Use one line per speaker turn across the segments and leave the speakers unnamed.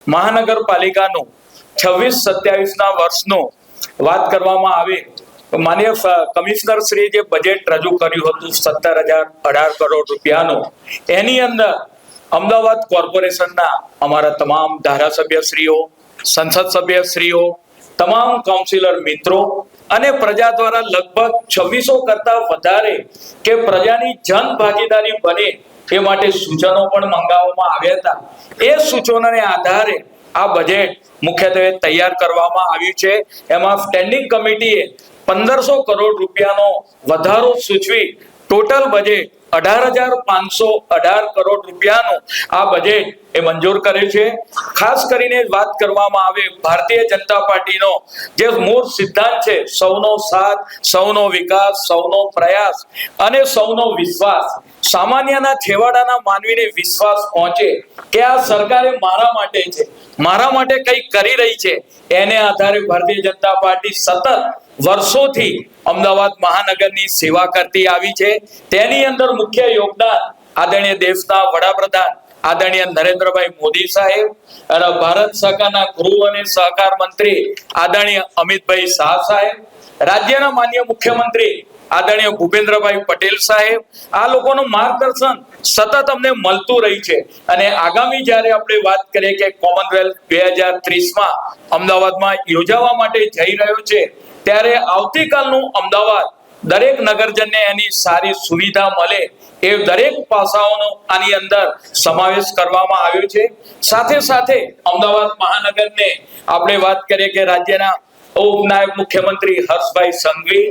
મહાનગરપાલિકાનું 26-27ના વર્ષનું વાત કરવામાં આવે તો માનનીય કમિશનર શ્રી જે બજેટ રજૂ કર્યું હતું 17,018 કરોડ રૂપિયાનું, એની અંદર અમદાવાદ કોર્પોરેશનના અમારા તમામ ધારાસભ્યશ્રીઓ, સંસદ સભ્યશ્રીઓ, તમામ કાઉન્સિલર મિત્રો અને પ્રજા દ્વારા લગભગ 2600 કરતા વધારે કે પ્રજાની જન ભાગીદારી બને એ માટે સૂચનો પણ મંગાવવામાં આવ્યા હતા. એ સૂચનોને આધારે આ બજેટ મુખ્યત્વે તૈયાર કરવામાં આવ્યું છે. એમાં સ્ટેન્ડિંગ કમિટીએ 1500 કરોડ રૂપિયાનો વધારો સૂચવી ટોટલ બજેટ 18,518 કરોડ રૂપિયાનું આ બજેટ એ મંજૂર કર્યું છે. ખાસ કરીને વાત કરવામાં આવે ભારતીય જનતા પાર્ટીનો જે મૂળ સિદ્ધાંત છે, સૌનો સાથ, સૌનો વિકાસ, સૌનો પ્રયાસ અને સૌનો વિશ્વાસ. સામાન્યના છેવાડાના માનવીને વિશ્વાસ પહોંચે કે આ સરકારે મારા માટે છે, મારા માટે કંઈક કરી રહી છે, એને આધારે ભારતીય જનતા પાર્ટી સતત વર્ષોથી અમદાવાદ મહાનગરની સેવા કરતી આવી છે. તેની અંદર મુખ્ય યોગદાન આદરણીય દેશના વડાપ્રધાન આદરણીય નરેન્દ્રભાઈ મોદી સાહેબ અને ભારત સરકારના ગૃહ અને સહકાર મંત્રી આદરણીય અમિતભાઈ શાહ સાહેબ, રાજ્યના માનનીય મુખ્યમંત્રી આદરણીય ભૂપેન્દ્રભાઈ પટેલ સાહેબ, આ લોકોનું માર્ગદર્શન સતત અમને મળતું રહી છે. અને આગામી જ્યારે આપણે વાત કરીએ કે કોમનવેલ્થ 2030માં અમદાવાદમાં યોજાવા માટે જઈ રહ્યો છે, ત્યારે આવતીકાલનું અમદાવાદ દરેક નગરજનને એની સારી સુવિધા મળે એ દરેક પાસાઓનો આની અંદર સમાવેશ કરવામાં આવ્યો છે. સાથે સાથે અમદાવાદ મહાનગરને આપણે વાત કરીએ કે રાજ્યના ઉપનાયક મુખ્યમંત્રી હર્ષભાઈ સંઘવી,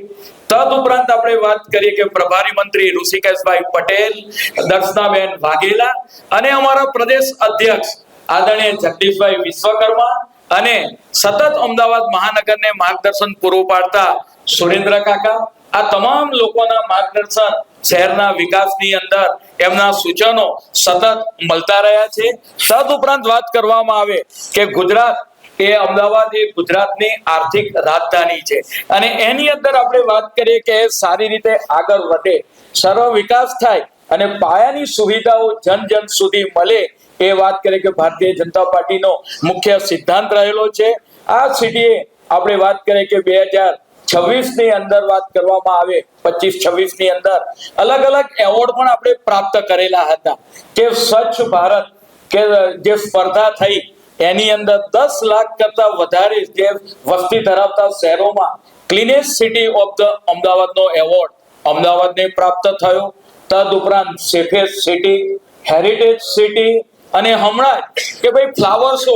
તદ ઉપરાંત આપણે વાત કરીએ કે પ્રભારી મંત્રી ઋષિકેશભાઈ પટેલ, દર્શનાબેન વાઘેલા અને અમારા પ્રદેશ અધ્યક્ષ આદરણીય જગદીશભાઈ વિશ્વકર્મા અને સતત અમદાવાદ મહાનગરને માર્ગદર્શન પૂરું પાડતા સુરેન્દ્ર કાકા, આ તમામ લોકોના માર્ગદર્શન શહેરના વિકાસની અંદર એમના સૂચનો સતત મળતા રહ્યા છે. તદ ઉપરાંત વાત કરવામાં આવે કે ગુજરાત એ અમદાવાદ એ ગુજરાતની આર્થિક રાજધાની છે અને એની અંદર આપણે વાત કરીએ કે સારી રીતે આગળ વધે, સર્વ વિકાસ થાય અને પાયાની સુવિધાઓ જન જન સુધી મળે એ વાત કરીએ કે ભારતીય જનતા પાર્ટીનો મુખ્ય સિદ્ધાંત રહેલો છે. આ સિટીએ આપણે વાત કરીએ કે 2026ની અંદર વાત કરવામાં આવે 25-26ની અંદર અલગ અલગ એવોર્ડ પણ આપણે પ્રાપ્ત કરેલા હતા કે સ્વચ્છ ભારત કે જે સ્પર્ધા થઈ એની અંદર 10 લાખ કરતા વધારે જે વસ્તી ધરાવતા શહેરોમાં ક્લીનેસ્ટ સિટી ઓફ ધ અમદાવાદનો એવોર્ડ અમદાવાદને પ્રાપ્ત થયો. તદ ઉપરાંત સેફેસ્ટ સિટી, હેરિટેજ સિટી અને હમણાં કે ભાઈ ફ્લાવર શો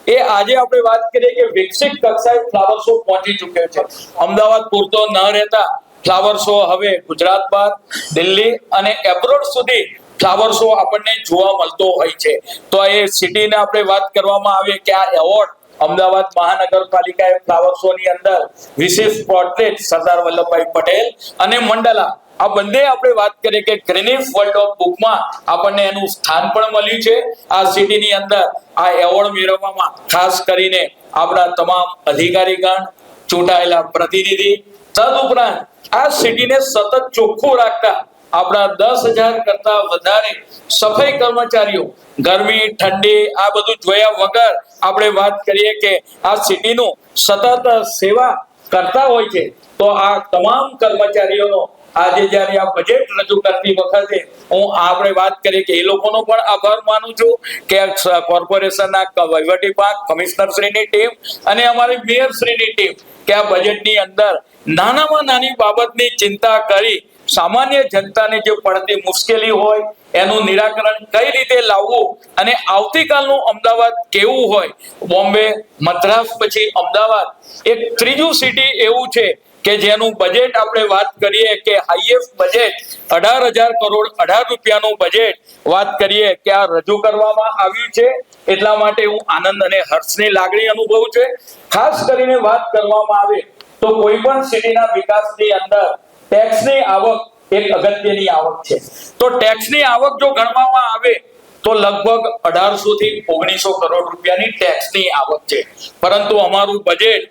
એ આજે આપણે વાત કરીએ કે વિકસિત કક્ષાએ ફ્લાવર શો પહોંચી ચૂક્યો છે. અમદાવાદ પૂરતો ન રહેતા ફ્લાવર શો હવે ગુજરાત બહાર, દિલ્હી અને એબ્રોડ સુધી ફ્લાવર શો આપણને જોવા મળતો હોય છે. તો એ સિટીને આપણે વાત કરવામાં આવે કે આ એવોર્ડ અમદાવાદ મહાનગરપાલિકાએ ફ્લાવર શો ની અંદર વિશેષ પોર્ટ્રેટ સરદાર વલ્લભભાઈ પટેલ અને મંડલા, આ બંને આપણે વાત કરીએ કે ગ્રીનિસ વર્લ્ડ ઓફ બુકમાં આપણને એનું સ્થાન પણ મળ્યું છે. આ સિટીની અંદર આ એવોર્ડ મેળવવામાં ખાસ કરીને આપણા તમામ અધિકારીગણ, ચૂંટાયેલા પ્રતિનિધિ, તદ ઉપરાંત આ સિટીને સતત ચોખ્ખું રાખતા આપણા 10,000 કરતા વધારે સફાઈ કર્મચારીઓ ગરમી ઠંડી આ બધું જોયા વગર આપણે વાત કરીએ કે આ સિટીનું સતત સેવા કરતા હોય છે. તો આ તમામ કર્મચારીઓનો આજે જ્યારે આ બજેટ રજૂ કરતી વખતે હું આપણે વાત કરીએ કે એ લોકોનો પણ આભાર માનું છું કે કોર્પોરેશનના વહીવટી પાંખ, કમિશનરશ્રીની ટીમ અને અમારી મેયરશ્રીની ટીમ કે આ બજેટની અંદર નાનામાં નાની બાબતની ચિંતા કરી સામાન્ય જનતાને જે પડતી મુશ્કેલી હોય એનું નિરાકરણ કઈ રીતે લાવવું અને આવતીકાલનું અમદાવાદ કેવું હોય. બોમ્બે, મદ્રાસ પછી અમદાવાદ એક ત્રીજું સિટી એવું છે કે જેનું બજેટ આપણે વાત કરીએ કે હાઈએસ્ટ બજેટ 18,000 કરોડ 18 રૂપિયાનું બજેટ વાત કરીએ કે આ રજૂ કરવામાં આવ્યું છે. એટલા માટે હું આનંદ અને હર્ષની લાગણી અનુભવું છે. ખાસ કરીને વાત કરવામાં આવે તો કોઈ પણ સિટીના વિકાસની અંદર ટેક્સની આવક એક અગત્યની આવક છે. તો ટેક્સની આવક જો ગણવામાં આવે તો લગભગ 1800 થી 1900 કરોડ રૂપિયાની ટેક્સની આવક છે. પરંતુ અમારું બજેટ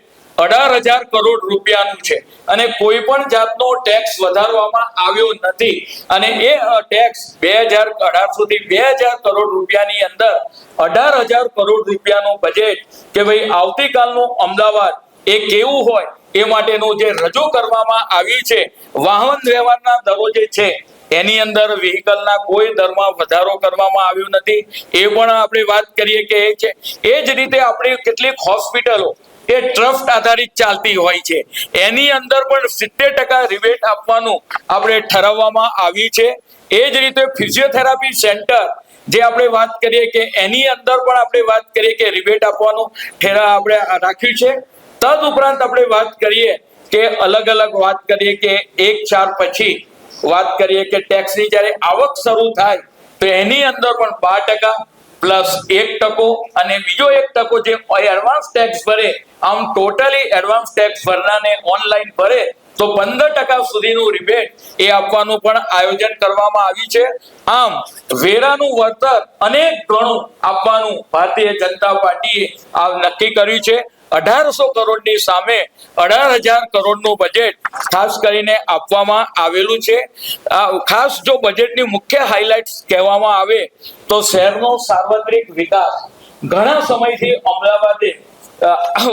18,000 કરોડ રૂપિયાનું છે અને કોઈ પણ જાતનો ટેક્સ વધારવામાં આવ્યો નથી અને એ ટેક્સ 2018 થી 2,000 કરોડ રૂપિયાની અંદર 18,000 કરોડ રૂપિયાનું બજેટ કે ભાઈ આવતીકાલનું અમદાવાદ એ કેવું હોય એ માટેનું જે રજૂ કરવામાં આવી છે, વાહન વ્યવહારના દરો જે છે એની અંદર વ્હીકલના કોઈ દરમાં વધારો કરવામાં આવ્યો નથી, એ પણ આપણે વાત કરીએ કે એ છે. એ જ રીતે આપણી કેટલીક હોસ્પિટલો એ ટ્રસ્ટ આધારિત ચાલતી હોય છે, એની અંદર પણ 70% રિબેટ આપવાનું આપણે ઠરાવવામાં આવ્યું છે. એ જ રીતે ફિઝિયોથેરાપી સેન્ટર જે આપણે વાત કરીએ કે એની અંદર પણ આપણે વાત કરીએ કે રિબેટ આપવાનું ઠેરા આપણે રાખ્યું છે. તદ ઉપરાંત આપણે વાત કરીએ કે અલગ અલગ વાત કરીએ કે 1/4 પછી વાત કરીએ કે ટેક્સની જ્યારે આવક શરૂ થાય તો એની અંદર પણ 12% પ્લસ 1% અને બીજો 1% જે એડવાન્સ ટેક્સ ભરે, આમ ટોટલી એડવાન્સ ટેક્સ ભરનારને ઓનલાઈન ભરે તો 15% સુધીનું રિબેટ એ આપવાનું પણ આયોજન કરવામાં આવ્યું છે. આમ વેરાનું વળતર અનેક ગણું આપવાનું ભારતીય જનતા પાર્ટીએ આ નક્કી કર્યું છે. 1,800 કરોડની સામે 18,000 કરોડનું બજેટ ખાસ કરીને આપવામાં આવેલું છે. ખાસ જો બજેટની મુખ્ય હાઇલાઇટ્સ કહેવામાં આવે તો શહેરનો સાર્વત્રિક વિકાસ ઘણા સમયથી અમદાવાદે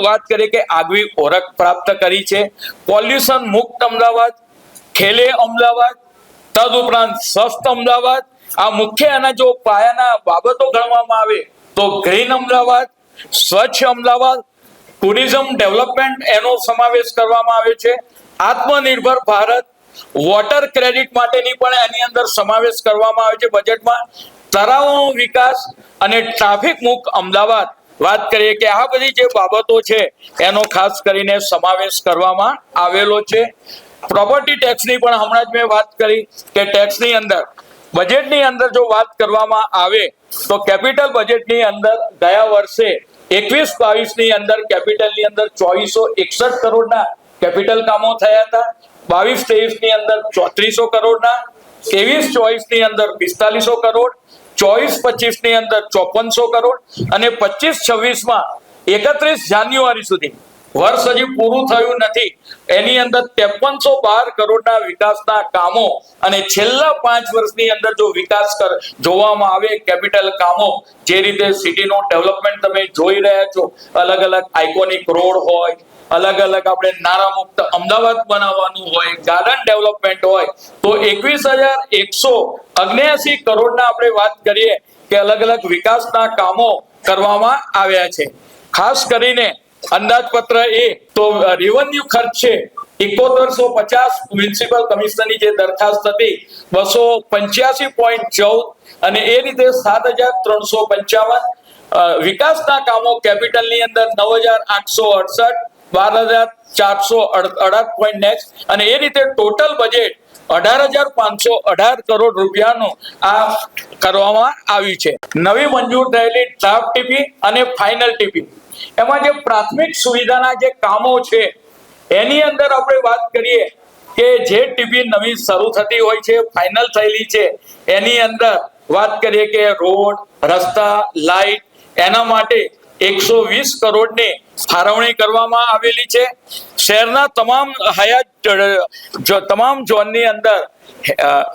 વાત કરીએ કે આગવી ઓળખ પ્રાપ્ત કરી છે. પોલ્યુશન મુક્ત અમદાવાદ, ખેલે અમદાવાદ, તદ ઉપરાંત સ્વસ્થ અમદાવાદ, આ મુખ્ય એના જો પાયાના બાબતો ગણવામાં આવે તો ગ્રીન અમદાવાદ, સ્વચ્છ અમદાવાદ, ટુરિઝમ ડેવલપમેન્ટ એનો સમાવેશ કરવામાં આવે છે. આત્મનિર્ભર ભારત, વોટર ક્રેડિટ માટેની પણ એની અંદર સમાવેશ કરવામાં આવે છે બજેટમાં. તળાવનો વિકાસ અને ટ્રાફિક મુક્ત અમદાવાદ વાત કરીએ કે આ બધી જે બાબતો છે એનો ખાસ કરીને સમાવેશ કરવામાં આવેલો છે. પ્રોપર્ટી ટેક્સની પણ હમણાં જ મેં વાત કરી કે ટેક્સની અંદર બજેટની અંદર જો વાત કરવામાં આવે તો કેપિટલ બજેટની અંદર ગયા વર્ષે 21-22 ની અંદર કેપિટલની અંદર 2461 કરોડના કેપિટલ કામો થયા હતા. 22-23 ની અંદર 3400 કરોડના, 23-24 ની અંદર 4500 કરોડ, 24-25 ની અંદર 5400 કરોડ અને 25-26 માં 31 જાન્યુઆરી સુધી વર્ષ હજી પૂરું થયું નથી એની અંદર 5312 કરોડના વિકાસના કામો અને છેલ્લા 5 વર્ષની અંદર જો વિકાસ જોવામાં આવે કેપિટલ કામો જે રીતે સિટીનો ડેવલપમેન્ટ તમે જોઈ રહ્યા છો, અલગ અલગ આઇકોનિક રોડ હોય, અલગ અલગ આપણે નારા મુક્ત અમદાવાદ બનાવવાનું હોય, ગાર્ડન ડેવલપમેન્ટ હોય તો 21,179 કરોડના આપણે વાત કરીએ કે અલગ અલગ વિકાસના કામો કરવામાં આવ્યા છે. ખાસ કરીને અંદાજપત્ર એ તો રેવન્યુ ખર્ચ છે 7150 મ્યુનિસિપલ કમિશનરની જે દરખાસ્ત હતી 285.14 અને એ રીતે 7355 વિકાસના કામો કેપિટલની અંદર 9868, 12,418 અને એ રીતે ટોટલ બજેટ 18,518 કરોડ રૂપિયાનું આ કરવામાં આવ્યું છે. નવી મંજૂર થયેલી ડ્રાફ્ટ ટીપી અને ફાઇનલ ટીપી એમાં જે પ્રાથમિક સુવિધાના જે કામો છે એની અંદર આપણે વાત કરીએ કે જે ટીપી નવી શરૂ થતી હોય છે, ફાઇનલ થયેલી છે એની અંદર વાત કરીએ કે રોડ, રસ્તા, લાઇટ એના માટે 120 કરોડની ફાળવણી કરવામાં આવેલી છે. શહેરના તમામ ઝોનની અંદર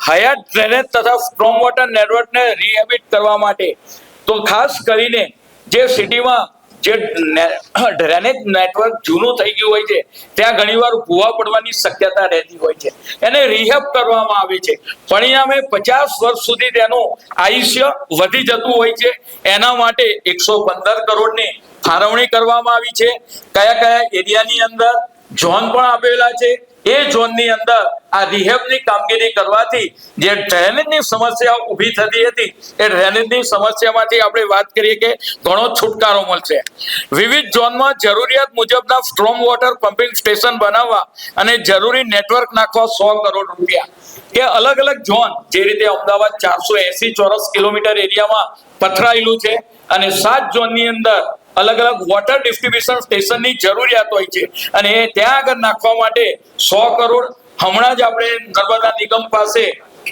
હયાત ડ્રેનેજ તથા સ્ટ્રોમ વોટર નેટવર્કને રિહેબિટ કરવા માટે તો ખાસ કરીને જે સિટીમાં જે ડ્રેનેજ નેટવર્ક જૂનું થઈ ગયું હોય છે ત્યાં ઘણીવાર ભૂવા પડવાની શક્યતા રહેતી હોય છે, એને રિહેબ કરવામાં આવે છે. પરિણામે 50 વર્ષ સુધી તેનું આયુષ્ય વધી જતું હોય છે. એના માટે 115 કરોડની ફાળવણી કરવામાં આવી છે. કયા કયા એરિયાની અંદર ઝોન પણ આપેલા છે, એ ઝોનની અંદર આ રિહેબની કામગીરી કરવાથી જે ડ્રેનેજની સમસ્યા ઊભી થતી હતી એ ડ્રેનેજની સમસ્યામાંથી આપણે વાત કરીએ કે ઘણો છુટકારો મળશે. વિવિધ ઝોનમાં જરૂરિયાત મુજબના સ્ટ્રોમ વોટર પમ્પિંગ સ્ટેશન બનાવવા અને જરૂરી નેટવર્ક નાખવા 100 કરોડ રૂપિયા કે અલગ અલગ ઝોન જે રીતે અમદાવાદ 480 ચોરસ કિલોમીટર એરિયામાં પથરાયેલું છે અને 7 ઝોનની અંદર અલગ અલગ વોટર ડિસ્ટ્રીબ્યુશન સ્ટેશનની જરૂરિયાત હોય છે અને ત્યાં આગળ નાખવા માટે 100 કરોડ હમણાં જ આપણે નર્મદા નિગમ પાસે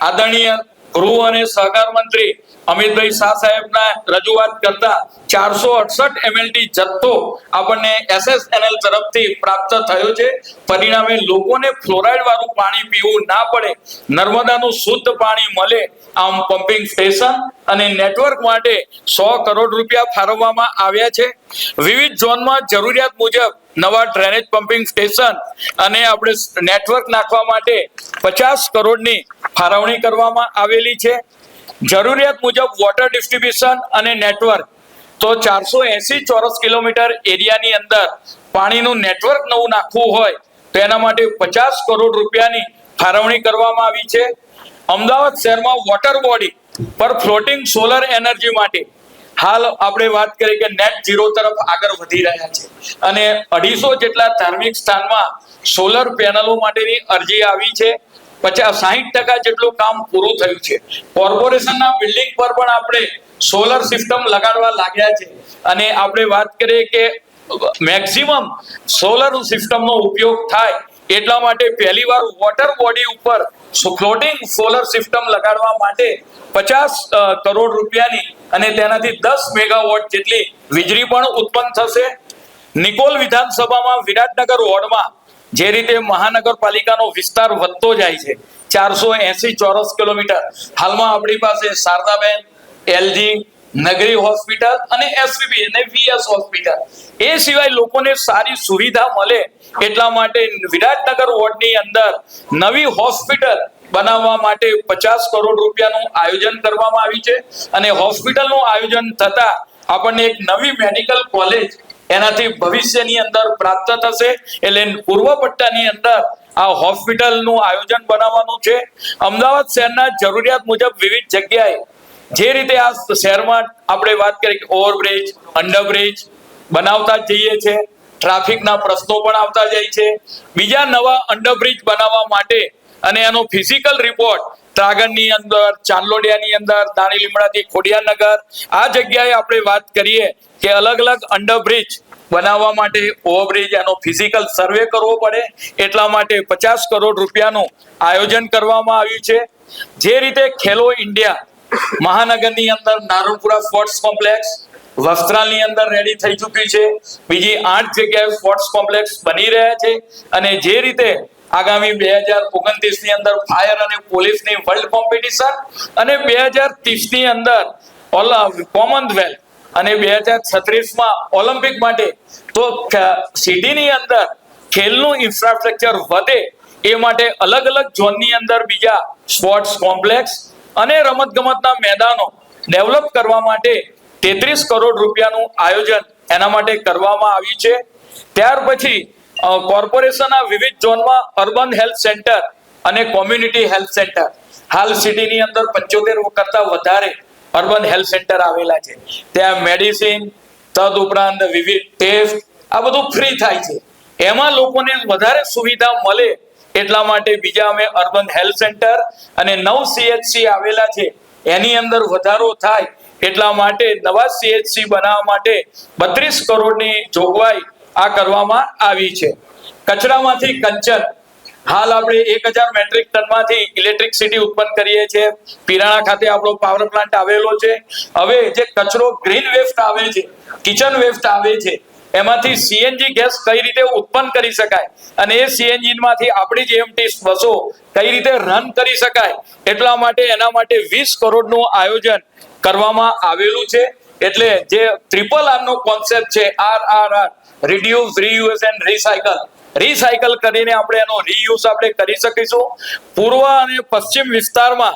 આદરણીય ગૃહ અને સહકાર મંત્રી અમિતભાઈ શાહ સાહેબના રજૂઆત કરતા 468 MLT જથ્થો આપણને SSNL તરફથી પ્રાપ્ત થયો છે. પરિણામે લોકોને ફ્લોરાઇડ વાળું પાણી પીવું ના પડે, નર્મદાનું શુદ્ધ પાણી મળે, આમ પમ્પિંગ સ્ટેશન અને નેટવર્ક માટે 100 કરોડ રૂપિયા ફાળવવામાં આવ્યા છે. વિવિધ ઝોનમાં જરૂરિયાત મુજબ નવા ડ્રેનેજ પમ્પિંગ સ્ટેશન અને આપણે નેટવર્ક નાખવા માટે 50 કરોડની ફાળવણી કરવામાં આવેલી છે. જરૂરિયાત મુજબ વોટર ડિસ્ટ્રીબ્યુશન અને નેટવર્ક તો 480 ચોરસ કિલોમીટર એરિયાની અંદર પાણીનું નેટવર્ક નવું નાખવું હોય તો એના માટે 50 કરોડ રૂપિયાની ફાળવણી કરવામાં આવી છે. અમદાવાદ શહેરમાં વોટર બોડી પર ફ્લોટિંગ સોલર એનર્જી માટે હાલ આપણે વાત કરીએ કે નેટ ઝીરો તરફ આગળ વધી રહ્યા છે અને 250 જેટલા ધાર્મિક સ્થાનમાં સોલર પેનલો માટેની અરજી આવી છે. 50-60% જેટલું કામ પૂરું થયું છે. કોર્પોરેશનના બિલ્ડિંગ પર પણ આપણે સોલર સિસ્ટમ લગાડવા લાગ્યા છે અને આપણે વાત કરીએ કે મેક્સિમમ સોલર સિસ્ટમનો ઉપયોગ થાય એટલા માટે પહેલીવાર વોટર બોડી ઉપર ફ્લોટિંગ સોલર સિસ્ટમ લગાડવા માટે 50 કરોડ રૂપિયાની અને તેનાથી 10 મેગાવોટ જેટલી વીજળી પણ ઉત્પન્ન થશે. નિકોલ વિધાનસભામાં વિરાટનગર વોર્ડમાં જે રીતે મહાનગરપાલિકાનો વિસ્તાર વધતો જાય છે, 480 ચોરસ કિલોમીટર, હાલમાં આપણી પાસે શારદાબેન, એલજી, નગરી હોસ્પિટલ અને એસવીબી અને વીએસ હોસ્પિટલ, એ સિવાય લોકોને સારી સુવિધા મળે એટલા માટે વિરાટનગર વોર્ડની અંદર નવી હોસ્પિટલ બનાવવા માટે 50 કરોડ રૂપિયાનું આયોજન કરવામાં આવ્યું છે અને હોસ્પિટલનું આયોજન થતા આપણને એક નવી મેડિકલ કોલેજ એનાથી ભવિષ્યની અંદર પ્રાપ્ત થશે. એટલે પૂર્વ પટ્ટાની અંદર આ હોસ્પિટલનું આયોજન બનાવવાનું છે. અમદાવાદ શહેરના જરૂરિયાત મુજબ વિવિધ જગ્યાએ જે રીતે આ શહેરમાં આપણે વાત કરીએ કે ઓવરબ્રિજ, અંડરબ્રિજ બનાવતા જઈએ છે, ટ્રાફિકના પ્રશ્નો પણ આવતા જાય છે. બીજા નવા અંડરબ્રિજ બનાવવા માટે અને એનો ફિઝિકલ રિપોર્ટ ત્રાગડની અંદર, ચાંદલોડિયાની અંદર, દાણી લીમડાથી ખોડિયારનગર આ જગ્યાએ આપણે વાત કરીએ કે અલગ અલગ અંડરબ્રિજ બનાવવા માટે ઓવરબ્રિજ એનો ફિઝિકલ સર્વે કરવો પડે એટલા માટે 50 કરોડ રૂપિયાનું આયોજન કરવામાં આવ્યું છે. જે રીતે ખેલો ઇન્ડિયા મહાનગરની અંદર નારણપુરા સ્પોર્ટ્સ કોમ્પ્લેક્સ, વસ્ત્રાલની અંદર રેડી થઈ ચૂક્યું છે, બીજી 8 જગ્યાએ સ્પોર્ટ્સ કોમ્પ્લેક્સ બની રહ્યા છે અને જે રીતે આગામી 2029 ની અંદર ફાયર અને પોલીસની વર્લ્ડ કોમ્પિટિશન અને 2030 ની અંદર કોમનવેલ્થ અને 2036માં ઓલિમ્પિક માટે તો સિટીની અંદર ખેલનું ઇન્ફ્રાસ્ટ્રક્ચર વધે એ માટે અલગ અલગ ઝોનની અંદર બીજા સ્પોર્ટ્સ કોમ્પ્લેક્સ અને રમતગમતના મેદાનો ડેવલપ કરવા માટે 33 કરોડ રૂપિયાનું આયોજન એના માટે કરવામાં આવ્યું છે. ત્યાર પછી કોર્પોરેશનના વિવિધ ઝોનમાં અર્બન હેલ્થ સેન્ટર અને કોમ્યુનિટી હેલ્થ સેન્ટર, હાલ સિટીની અંદર 75 કરતા વધારે અર્બન હેલ્થ સેન્ટર આવેલા છે. ત્યાં મેડિસિન તદ ઉપરાંત વિવિધ ટેસ્ટ આ બધું ફ્રી થાય છે. એમાં લોકોને વધારે સુવિધા મળે એટલા માટે બીજા અમે અર્બન હેલ્થ સેન્ટર અને 9 CHC આવેલા છે એની અંદર વધારો થાય એટલા માટે નવા CHC બનાવવા માટે 32 કરોડની જોગવાઈ આ કરવામાં આવી છે. કચરામાંથી કંચન, હાલ આપણે 1000 મેટ્રિક ટનમાંથી ઇલેક્ટ્રિસિટી ઉત્પન્ન કરીએ છીએ. પીરાણા ખાતે આપણો પાવર પ્લાન્ટ આવેલો છે. હવે જે કચરો ગ્રીન વેસ્ટ આવે છે, કિચન વેસ્ટ આવે છે, એમાંથી CNG ગેસ કઈ રીતે ઉત્પન્ન કરી શકાય અને એ CNG માંથી આપણી જે એમટી બસો કઈ રીતે રન કરી શકાય એટલા માટે એના માટે 20 કરોડનું આયોજન કરવામાં આવેલું છે. એટલે જે ટ્રિપલ R નો કોન્સેપ્ટ છે, RRR, reduce, reuse and recycle કરીને આપણે એનો રીયુઝ આપણે કરી શકીશું. પૂર્વ અને પશ્ચિમ વિસ્તારમાં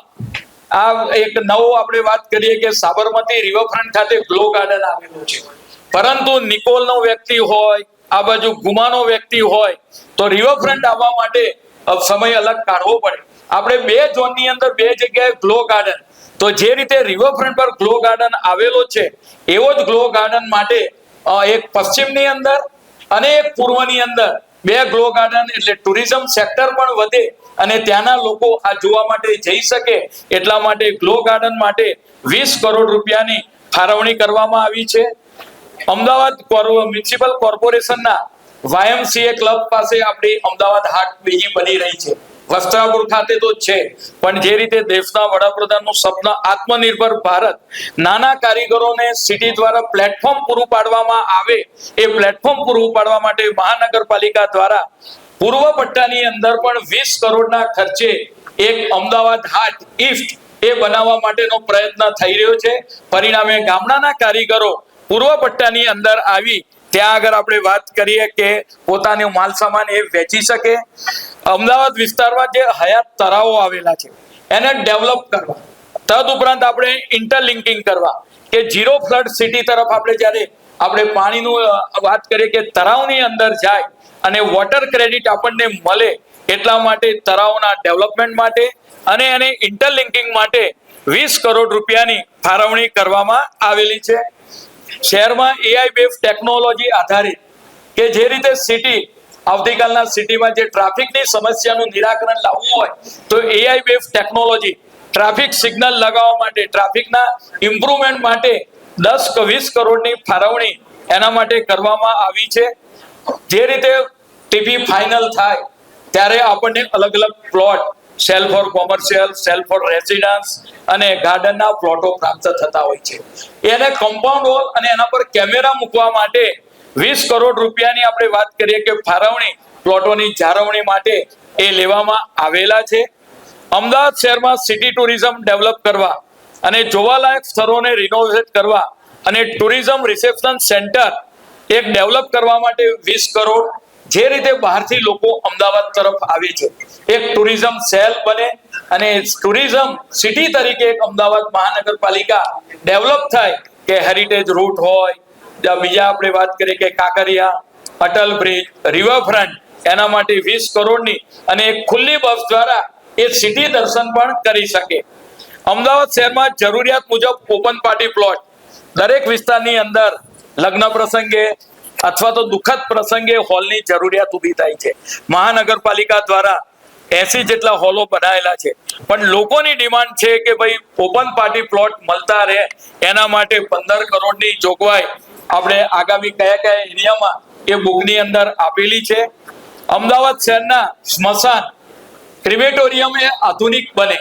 આ એક નવો આપણે વાત કરીએ કે સાબરમતી રિવરફ્રન્ટ ખાતે ગ્લો ગાર્ડન આવેલું છે, પરંતુ નિકોલનો વ્યક્તિ હોય, આ બાજુ ગુમાનો વ્યક્તિ હોય તો રિવરફ્રન્ટ આવવા માટે સમય અલગ કાઢવો પડે. આપણે 2 ઝોનની અંદર 2 જગ્યાએ ગ્લો ગાર્ડન, તો જે રીતે રિવરફ્રન્ટ પર ગ્લો ગાર્ડન આવેલો છે એવો જ ગ્લો ગાર્ડન માટે એક પશ્ચિમની અંદર અને એક પૂર્વની અંદર 2 ગ્લો ગાર્ડન, એટલે ટુરિઝમ સેક્ટર પણ વધે અને ત્યાંના લોકો આ જોવા માટે જઈ શકે એટલા માટે ગ્લો ગાર્ડન માટે 20 કરોડ રૂપિયાની ફાળવણી કરવામાં આવી છે. અમદાવાદ મ્યુનિસિપલ કોર્પોરેશનના YMCA ક્લબ પાસે આપણી અમદાવાદ હાટ બીજી બની રહી છે. વસ્ત્રાપુર ખાતે તો છે, પણ જે રીતે દેશના વડાપ્રધાનનું સપન આત્મનિર્ભર ભારત, નાના કારીગરોને સિટી દ્વારા પ્લેટફોર્મ પૂરું પાડવામાં આવે, એ પ્લેટફોર્મ પૂરું પાડવા માટે મહાનગરપાલિકા દ્વારા પૂર્વ પટ્ટાની અંદર પણ 20 કરોડના ખર્ચે એક અમદાવાદ હાટ ઈસ્ટ એ બનાવવા માટેનો પ્રયત્ન થઈ રહ્યો છે. પરિણામે ગામડાના કારીગરો પૂર્વ પટ્ટાની અંદર આવી ત્યાં આગળ આપણે વાત કરીએ કે પોતાનો માલ સામાન એ વેચી શકે. અમદાવાદ વિસ્તારમાં જે હયાત તળાવો આવેલા છે એને ડેવલપ કરવા, તદ ઉપરાંત આપણે ઇન્ટરલિંકિંગ કરવા કે ઝીરો ફ્લડ સિટી તરફ આપણે પાણીનું વાત કરીએ કે તળાવની અંદર જાય અને વોટર ક્રેડિટ આપણને મળે, એટલા માટે તળાવના ડેવલપમેન્ટ માટે અને એને ઇન્ટરલિંકિંગ માટે 20 કરોડ રૂપિયાની ફાળવણી કરવામાં આવેલી છે. શહેરમાં AI બેઝ ટેકનોલોજી આધારિત કે જે રીતે સિટી આવતીકાલના સિટીમાં જે ટ્રાફિકની સમસ્યાનું નિરાકરણ લાવવું હોય તો AI base technology traffic signal લગાવવા માટે, ટ્રાફિકના ઇમ્પ્રુવમેન્ટ માટે 10-20 કરોડની ફાળવણી એના માટે કરવામાં આવી છે. જે રીતે ટીપી ફાઇનલ થાય ત્યારે આપણને અલગ અલગ plot, cell four commercial, cell four residence અને ગાર્ડનના પ્લોટો પ્રાપ્ત થતા હોય છે. એને કમ્પાઉન્ડ વોલ અને એના પર કેમેરા મૂકવા માટે 20 કરોડ રૂપિયાની આપણે વાત કરીએ કે ફાળવણી પ્લોટોની જાળવણી માટે એ લેવામાં આવેલા છે. અમદાવાદ શહેરમાં સિટી ટુરિઝમ ડેવલપ કરવા અને જોવાલાયક સ્થળોને રિનોવેટ કરવા અને ટુરિઝમ રિસેપ્શન સેન્ટર એક ડેવલપ કરવા માટે 20 કરોડ. જે રીતે બહારથી લોકો અમદાવાદ તરફ આવે છે, એક ટુરિઝમ સેલ બને અને ટુરિઝમ સિટી તરીકે એક અમદાવાદ મહાનગરપાલિકા ડેવલપ થાય કે હેરિટેજ રૂટ હોય, બીજા આપણે વાત કરીએ કે કાંકરિયા, અટલ બ્રિજ, રિવરફ્રન્ટ, એના માટે 20 કરોડની અને એક ખુલ્લી બસ દ્વારા એ સિટી દર્શન પણ કરી શકે. અમદાવાદ શહેરમાં જરૂરિયાત મુજબ ઓપન પાર્ટી પ્લોટ દરેક વિસ્તારની અંદર લગ્ન પ્રસંગે અથવા તો દુઃખદ પ્રસંગે હોલની જરૂરિયાત ઊભી થાય છે. મહાનગરપાલિકા દ્વારા 80 જેટલા હોલો બનાવેલા છે, પણ લોકોની ડિમાન્ડ છે કે ભાઈ ઓપન પાર્ટી પ્લોટ મળતા રહે, એના માટે 15 કરોડની જોગવાઈ આપણે આગામી કયા એરિયામાં એ બુકની અંદર આપેલી છે. અમદાવાદ શહેરના સ્મશાન ક્રિમેટોરિયમ એ આધુનિક બને,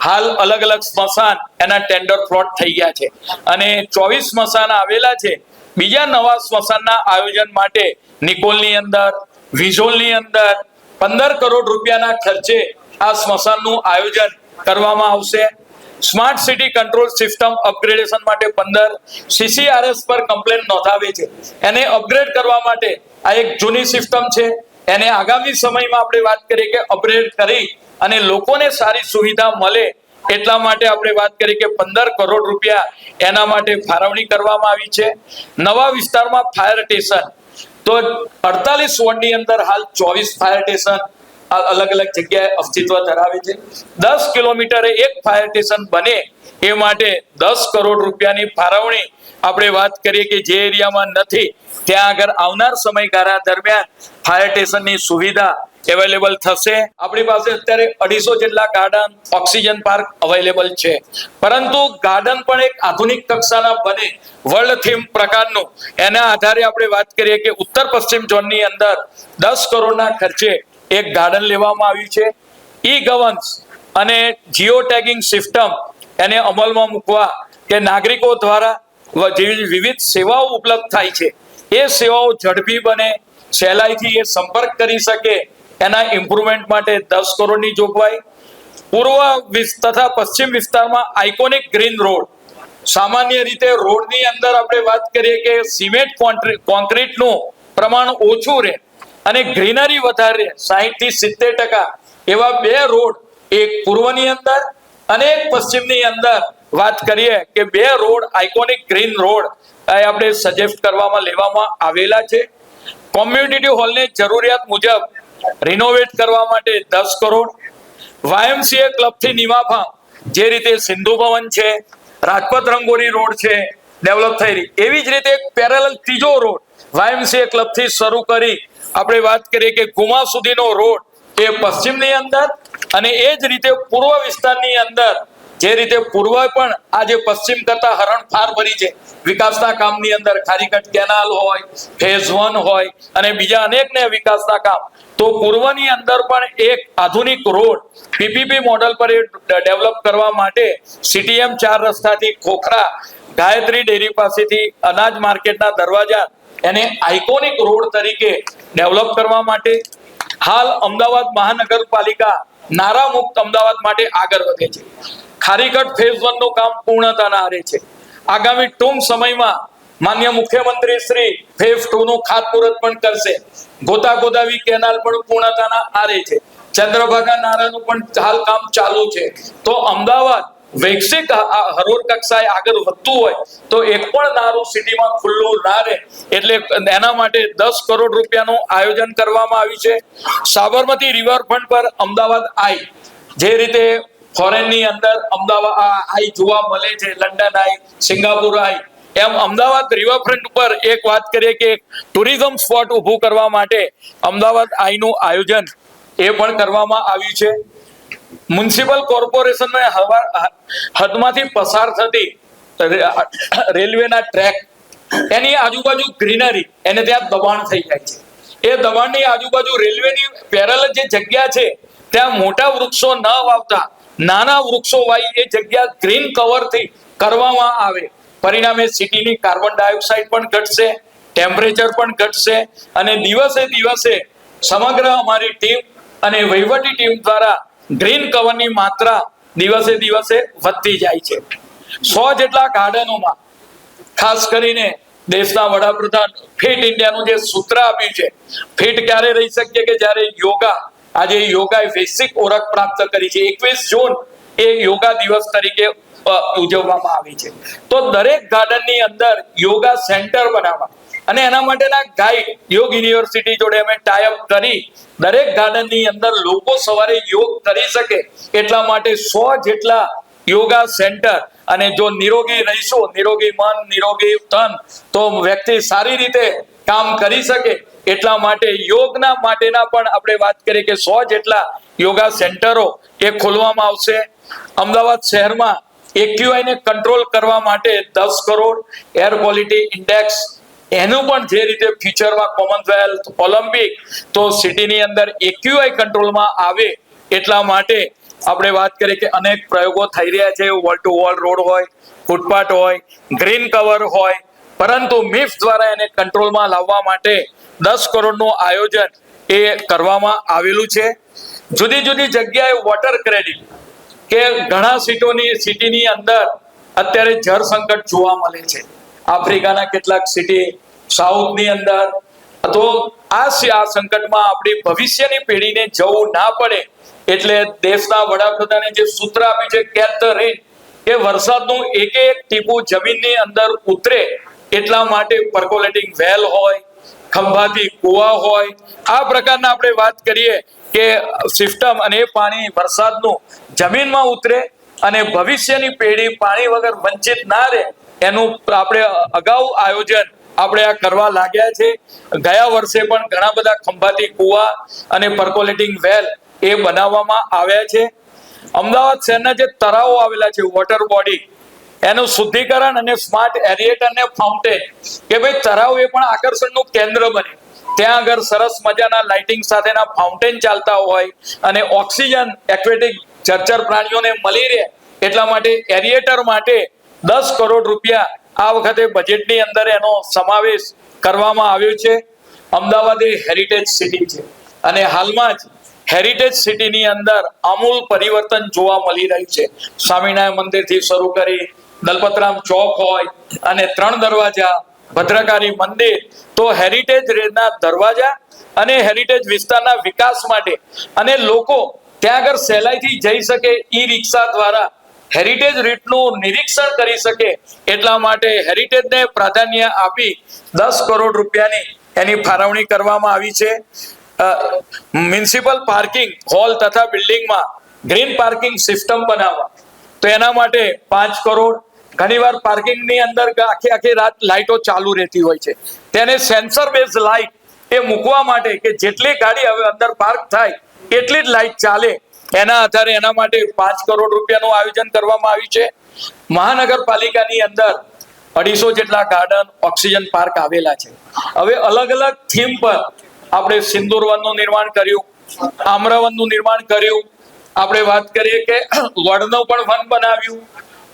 હાલ અલગ અલગ સ્મશાન એના ટેન્ડર પ્લોટ થઈ ગયા છે અને 24 સ્મશાન આવેલા છે. બીજા નવા સ્મશાનના આયોજન માટે નિકોલની અંદર, વિઝોલની અંદર 15 કરોડ રૂપિયાના ખર્ચે આ સ્મશાનનું આયોજન કરવામાં આવશે. Smart city control system upgradation માટે 15 CCRS પર કમ્પ્લેન નોંધાવે છે, એને અપગ્રેડ કરવા માટે આ એક જૂની સિસ્ટમ છે, એને આગામી સમયમાં આપણે વાત કરીએ કે અપગ્રેડ કરી અને લોકોને સારી સુવિધા મળે એટલા માટે આપણે વાત કરીએ કે 15 કરોડ રૂપિયા એના માટે ફાળવણી કરવામાં આવી છે. નવા વિસ્તારમાં ફાયર સ્ટેશન તો 48 વોર્ડની અંદર હાલ 24 ફાયર સ્ટેશન અલગ અલગ જગ્યાએ અસ્તિત્વ ધરાવે છે. 10 કિલોમીટરે એક ફાયર સ્ટેશન બને એ માટે 10 કરોડ રૂપિયાની ફાળવણી આપણે વાત કરીએ કે જે એરિયામાં નથી ત્યાં આગળ આવનાર સમયગાળા દરમિયાન ફાયર સ્ટેશનની સુવિધા અવેલેબલ થશે. આપણી પાસે અત્યારે 250 જેટલા ગાર્ડન, ઓક્સિજન પાર્ક અવેલેબલ છે, પરંતુ ગાર્ડન પણ એક આધુનિક કક્ષાના બને, વર્લ્ડ થીમ પ્રકારનું, એના આધારે આપણે વાત કરીએ કે ઉત્તર પશ્ચિમ ઝોનની અંદર 10 કરોડના ખર્ચે એક ગાર્ડન લેવામાં આવ્યું છે. ઈ ગવર્નન્સ અને જીઓ ટેગિંગ સિસ્ટમ એને અમલમાં મૂકવા કે નાગરિકો દ્વારા વિવિધ સેવાઓ ઉપલબ્ધ થાય છે, એ સેવાઓ ઝડપી બને, સહેલાઈથી એ સંપર્ક કરી શકે, એના ઇમ્પ્રુવમેન્ટ માટે 10 કરોડની જોગવાઈ. પૂર્વ તથા પશ્ચિમ વિસ્તારમાં આઇકોનિક ગ્રીન રોડ, સામાન્ય રીતે રોડની અંદર આપણે વાત કરીએ કે સિમેન્ટ કોન્ક્રીટનું પ્રમાણ ઓછું રહે અને ગ્રીનરી વધારે 60 થી 70% એવા 2 રોડ, એક પૂર્વની અંદર અને એક પશ્ચિમની અંદર વાત કરીએ કે 2 રોડ આઇકોનિક ગ્રીન રોડ આપણે સજેસ્ટ કરવામાં લેવામાં આવેલા છે. કોમ્યુનિટી હોલને જરૂરિયાત મુજબ રિનોવેટ કરવા માટે 10 કરોડ. YMCA ક્લબથી નિવાફા જે રીતે સિંધુ ભવન છે, રાજપથ રંગોળી રોડ છે ડેવલપ થઈ રહી, એવી જ રીતે એક પેરેલલ ત્રીજો રોડ YMCA ક્લબથી શરૂ કરી આપણે વાત કરીએ કે ગુમા સુધીનો રોડ એ પશ્ચિમની અંદર અને એ જ રીતે પૂર્વ વિસ્તારની અંદર જે રીતે પૂર્વ પણ આજે પશ્ચિમ કરતા હરણફાર ભરી છે વિકાસના કામની અંદર, ખારીકટ કેનાલ હોય, ફેઝ 1 હોય અને બીજા અનેક ને વિકાસના કામ, તો પૂર્વની અંદર પણ એક આધુનિક રોડ પીપીપી મોડલ પર ડેવલપ કરવા માટે સીટીએમ 4 રસ્તાથી ખોખરા ગાયત્રી ડેરી પાસેથી અનાજ માર્કેટના દરવાજા એને આઇકોનિક રોડ તરીકે ડેવલપ કરવા માટે હાલ અમદાવાદ મહાનગરપાલિકા નારા મુક્ત અમદાવાદ માટે આગળ વધે છે. ખારીકટ ફેઝ 1 નું કામ પૂર્ણતાના આરે છે. આગામી ટૂંક સમયમાં માન્ય મુખ્યમંત્રી શ્રી ફેઝ 2 નું ખાતમુહૂર્ત પણ કરશે. ગોતાગોદાવી કેનાલ પણ પૂર્ણતાના આરે છે. ચંદ્રભાગા નારાનું પણ હાલ કામ ચાલુ છે. તો અમદાવાદ વૈશ્વિક હરોળ કક્ષાએ આગળ વધતું હોય તો એક પણ નારું સિટીમાં ખુલ્લું ના રહે, એટલે એના માટે 10 કરોડ રૂપિયાનું આયોજન કરવામાં આવ્યું છે. સાબરમતી રિવરફ્રન્ટ પર અમદાવાદ આઈ, જે રીતે ફોરેનની અંદર અમદાવાદ આઈ જોવા મળે છે, લંડન આઈ, સિંગાપુર આઈ, એમ અમદાવાદ રિવરફ્રન્ટ પર એક વાત કરીએ કે ટુરિઝમ સ્પોટ ઊભું કરવા માટે અમદાવાદ આઈનું આયોજન એ પણ કરવામાં આવ્યું છે. મ્યુનિસિપલ કોર્પોરેશનને હદમાંથી પસાર થતી રેલવેના ટ્રેક, એની આજુબાજુ ગ્રીનરી, એને ત્યાં દબાણ થઈ જાય છે. એ દબાણની આજુબાજુ રેલવેની પેરેલલ જે જગ્યા છે ત્યાં મોટા વૃક્ષો ન વાવતા નાના વૃક્ષો વાવી એ જગ્યા ગ્રીન કવરથી કરવામાં આવે. પરિણામે સિટીની કાર્બન ડાયોક્સાઇડ પણ ઘટશે, ટેમ્પરેચર પણ ઘટશે અને દિવસે દિવસે સમગ્ર અમારી ટીમ અને વહીવટી ટીમ દ્વારા ગ્રીન કવરની માત્રા દિવસે દિવસે વધતી જાય છે. 100 જેટલા ગાર્ડનોમાં ખાસ કરીને દેશના વડાપ્રધાન ફિટ ઇન્ડિયાનું જે સૂત્ર આપ્યું છે, ફિટ ક્યારે રહી શકીએ કે જ્યારે યોગા, આજે યોગાએ વૈશ્વિક ઓળખ પ્રાપ્ત કરી છે. 21 જૂન એ યોગા દિવસ તરીકે ઉજવવામાં આવી છે. તો દરેક ગાર્ડનની અંદર યોગા સેન્ટર બનાવવા અને એના માટેના ગાઈડ યોગ યુનિવર્સિટી જોડે અમે ટાઈઅપ કરી દરેક ગાર્ડનની અંદર લોકો સવારે યોગ કરી શકે એટલા માટે 100 જેટલા યોગા સેન્ટર, અને જો નિરોગી રહીશું, નિરોગી મન, નિરોગી તન, તો વ્યક્તિ સારી રીતે કામ કરી શકે એટલા માટે યોગના માટેના પણ આપણે વાત કરીએ કે 100 જેટલા યોગા સેન્ટરો એ ખોલવામાં આવશે. અમદાવાદ શહેરમાં AQI ને કંટ્રોલ કરવા માટે 10 કરોડ, એર ક્વોલિટી ઇન્ડેક્સ એનું પણ જે રીતે ફ્યુચરમાં કોમનવેલ્થ, ઓલિમ્પિક, તો સિટીની અંદર AQI કંટ્રોલમાં આવે એટલા માટે આપણે વાત કરીએ કે અનેક પ્રયોગો થઈ રહ્યા છે. વોલ ટુ વોલ રોડ હોય, ફૂટપાથ હોય, ગ્રીન કવર હોય, પરંતુ મિફ દ્વારા એને કંટ્રોલમાં લાવવા માટે 10 કરોડનું આયોજન એ કરવામાં આવેલું છે. જુદી જુદી જગ્યાએ વોટર ક્રેડિટ કે ઘણા સિટીની અંદર અત્યારે જળ સંકટ જોવા મળે છે. આફ્રિકાના કેટલાક સિટી, સાઉથની અંદર, તો આ સંકટમાં આપણી ભવિષ્યની પેઢીને જવું ના પડે એટલે દેશના વડાપ્રધાને જે સૂત્ર આપ્યું છે કેચ ધ રેન, કે વરસાદનું એક એક ટીપું જમીનની અંદર ઉતરે એટલા માટે પર્કોલેટિંગ વેલ હોય, ખંભાતી કુવા હોય, આ પ્રકારના આપણે વાત કરીએ કે સિસ્ટમ, અને એ પાણી વરસાદનું જમીનમાં ઉતરે અને ભવિષ્યની પેઢી પાણી વગર વંચિત ના રહે એનું આપણે અગાઉ આયોજન આપણે આ કરવા લાગ્યા છે. ગયા વર્ષે પણ ઘણા બધા ખંભાતી કુવા અને પર્કોલેટિંગ વેલ એ બનાવવામાં આવ્યા છે. અમદાવાદ શહેરના જે તળાવો આવેલા છે, વોટર બોડી, એનું શુદ્ધિકરણ અને સ્માર્ટ એરિએટર ને ફાઉન્ટેન, કે ભાઈ તળાવ એ પણ આકર્ષણનું કેન્દ્ર બને. ત્યાં આગળ સરસ મજાના લાઇટિંગ સાથેના ફાઉન્ટેન ચાલતા હોય અને ઓક્સિજન એક્વેટિક જળચર પ્રાણીઓને મળી રહે એટલા માટે એરિએટર માટે 10 કરોડ રૂપિયા આ વખતે બજેટની અંદર એનો સમાવેશ કરવામાં આવ્યો છે. અમદાવાદ એ હેરિટેજ સિટી છે અને હાલમાં જ હેરિટેજ સિટીની અંદર આમૂલ પરિવર્તન જોવા મળી રહ્યું છે. સ્વામિનારાયણ મંદિરથી શરૂ કરી દલપતરામ ચોક હોય અને 3 દરવાજા, ભદ્રકાળી મંદિર, તો હેરિટેજ ના દરવાજા અને હેરિટેજ વિસ્તારના વિકાસ માટે અને લોકો ત્યાં આગળ સહેલાઈથી જઈ શકે, ઈ રિક્ષા દ્વારા હેરિટેજ રીટનું નિરીક્ષણ કરી શકે એટલા માટે હેરિટેજને પ્રાધાન્ય આપી 10 કરોડ રૂપિયાની એની ફાળવણી કરવામાં આવી છે. મ્યુનિસિપલ પાર્કિંગ હોલ તથા બિલ્ડિંગમાં ગ્રીન પાર્કિંગ સિસ્ટમ બનાવવા, તો એના માટે 5 કરોડ. ઘણીવાર પાર્કિંગની અંદર આખી રાત લાઇટો ચાલુ રહેતી હોય છે, તેને સેન્સર બેઝ લાઇટ એ મૂકવા માટે કે જેટલી ગાડી હવે અંદર પાર્ક થાય એટલી જ લાઇટ ચાલે એના આધારે એના માટે 5 કરોડ રૂપિયાનું આયોજન કરવામાં આવ્યું છે. મહાનગરપાલિકાની અંદર 250 જેટલા ગાર્ડન, ઓક્સિજન પાર્ક આવેલા છે. હવે અલગ અલગ થીમ પર આપણે સિંદૂર વનનું નિર્માણ કર્યું, આમ્રવનનું નિર્માણ કર્યું. આપણે વાત કરીએ કે વડનું પણ વન બનાવ્યું,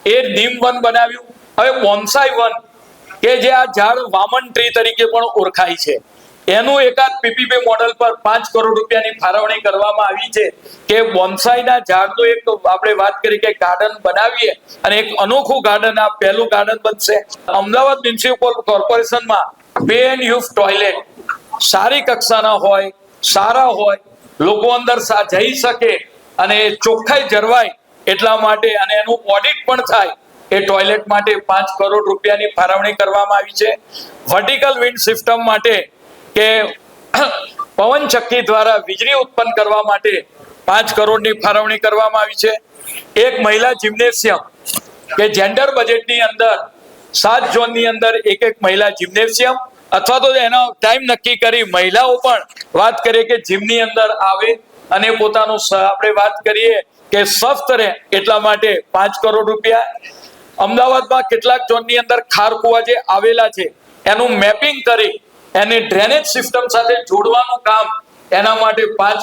એ નીમ વન બનાવ્યું. હવે બોન્સાઈ વન કે જે આ ઝાડ વામન ટ્રી તરીકે પણ ઓળખાય છે, એનું એકાદ પીપીપી મોડેલ પર 5 કરોડ રૂપિયાની ફાળવણી કરવામાં આવી છે કે બોન્સાઈના ઝાડનું એક આપણે વાત કરી કે ગાર્ડન બનાવીએ અને એક અનોખું ગાર્ડન, આ પહેલું ગાર્ડન બનશે. અમદાવાદ મ્યુનિસિપલ કોર્પોરેશનમાં પે એન્ડ યુઝ ટોયલેટ સારી કક્ષાના હોય, સારા હોય, લોકો અંદર જઈ શકે અને ચોખ્ખાઈ જળવાય એટલા માટે અને એનું ઓડિટ પણ થાય એ ટોયલેટ માટે 5 કરોડ રૂપિયાની ફાળવણી કરવામાં આવી છે. વર્ટિકલ વિન્ડ સિસ્ટમ માટે કે પવન ચક્કી દ્વારા વીજળી ઉત્પન્ન કરવા માટે 5 કરોડની ફાળવણી કરવામાં આવી છે. એક મહિલા જિમ્નેશિયમ કે જેન્ડર બજેટની અંદર 7 ઝોનની અંદર એક મહિલા જિમ્નેશિયમ અથવા તો એનો ટાઈમ નક્કી કરી મહિલાઓ પણ વાત કરીએ કે જીમની અંદર આવે અને પોતાનું આપણે વાત કરીએ કે સ્વસ્થ રહે એટલા માટે 5 કરોડ રૂપિયા. અમદાવાદમાં કેટલાક ઝોનની અંદર ખારકુવા જે આવેલા છે એનું મેપિંગ કરી એને ડ્રેનેજ સિસ્ટમ સાથે જોડવાનું કામ, એના માટે 5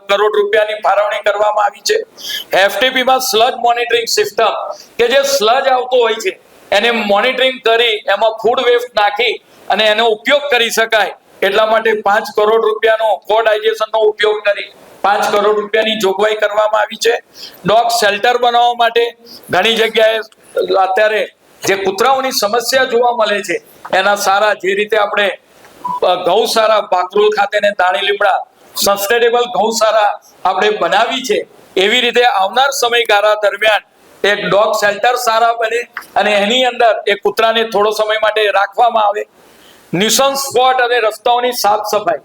કરોડ રૂપિયાની ફાળવણી કરવામાં આવી છે. એફટીપીમાં સ્લજ મોનિટરિંગ સિસ્ટમ કે જે સ્લજ આવતો હોય છે એને મોનિટરિંગ કરી એમાં ફૂડ વેસ્ટ નાખી અને એનો ઉપયોગ કરી શકાય એટલા માટે 5 કરોડ રૂપિયાનો કોડાઇઝેશનનો ઉપયોગ કરી 5 કરોડ રૂપિયાની જોગવાઈ કરવામાં આવી છે. ડોગ શેલ્ટર બનાવવા માટે ઘણી જગ્યાએ અત્યારે જે કૂતરાઓની સમસ્યા જોવા મળે છે એના સારા જે રીતે આપણે ગૌશાળા બાકરોલ ખાતે ને દાણી લીમડા સસ્ટેનેબલ ગૌશાળા આપણે બનાવી છે, એવી રીતે આવનાર સમયગાળા દરમિયાન એક ડોગ શેલ્ટર સારા બને અને એની અંદર એ કૂતરાને થોડો સમય માટે રાખવામાં આવે. નિશંસ સ્પોટ અને રસ્તાઓની સાફ સફાઈ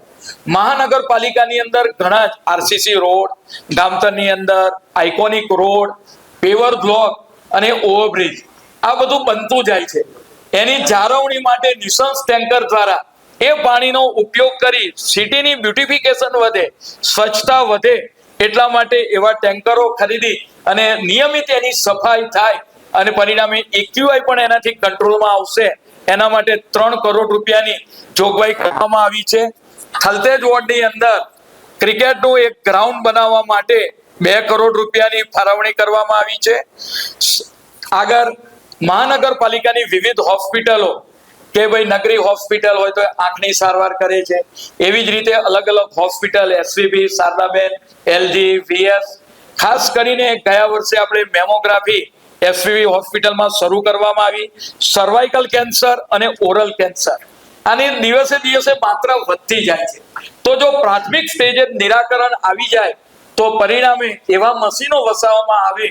મહાનગરપાલિકાની અંદર ઘણા જ આરસીસી રોડ, ગામતરની અંદર આઇકોનિક રોડ, પેવર બ્લોક અને ઓવરબ્રિજ આ બધું બનતું જાય છે. એની જાળવણી માટે નિશંસ ટેન્કર દ્વારા એ પાણીનો ઉપયોગ કરી સિટીની બ્યુટિફિકેશન વધે, સ્વચ્છતા વધે એટલા માટે એવા ટેન્કરો ખરીદી અને નિયમિત એની સફાઈ થાય અને પરિણામે એક્યુઆઈ પણ એનાથી કંટ્રોલમાં આવશે. એના માટે 3 કરોડ રૂપિયાની જોગવાઈ કરવામાં આવી છે. થલતેજ વોર્ડની અંદર ક્રિકેટનું એક ગ્રાઉન્ડ બનાવવા માટે 2 કરોડ રૂપિયાની ફાળવણી કરવામાં આવી છે. આગળ મહાનગરપાલિકાની વિવિધ હોસ્પિટલો કે ભાઈ નગરી હોસ્પિટલ હોય તો આંખની સારવાર કરે છે, એવી જ રીતે અલગ અલગ હોસ્પિટલ એસવીબી, શારદાબેન, એલજી, વીએસ, ખાસ કરીને ગયા વર્ષે આપણે મેમોગ્રાફી એસવીબી હોસ્પિટલમાં શરૂ કરવામાં આવી. સર્વાઇકલ કેન્સર અને ઓરલ કેન્સર આની દિવસે દિવસે માત્રા વધતી જાય છે, તો જો પ્રાથમિક સ્ટેજે નિરાકરણ આવી જાય તો પરિણામે એવા મશીનો વસાવવામાં આવે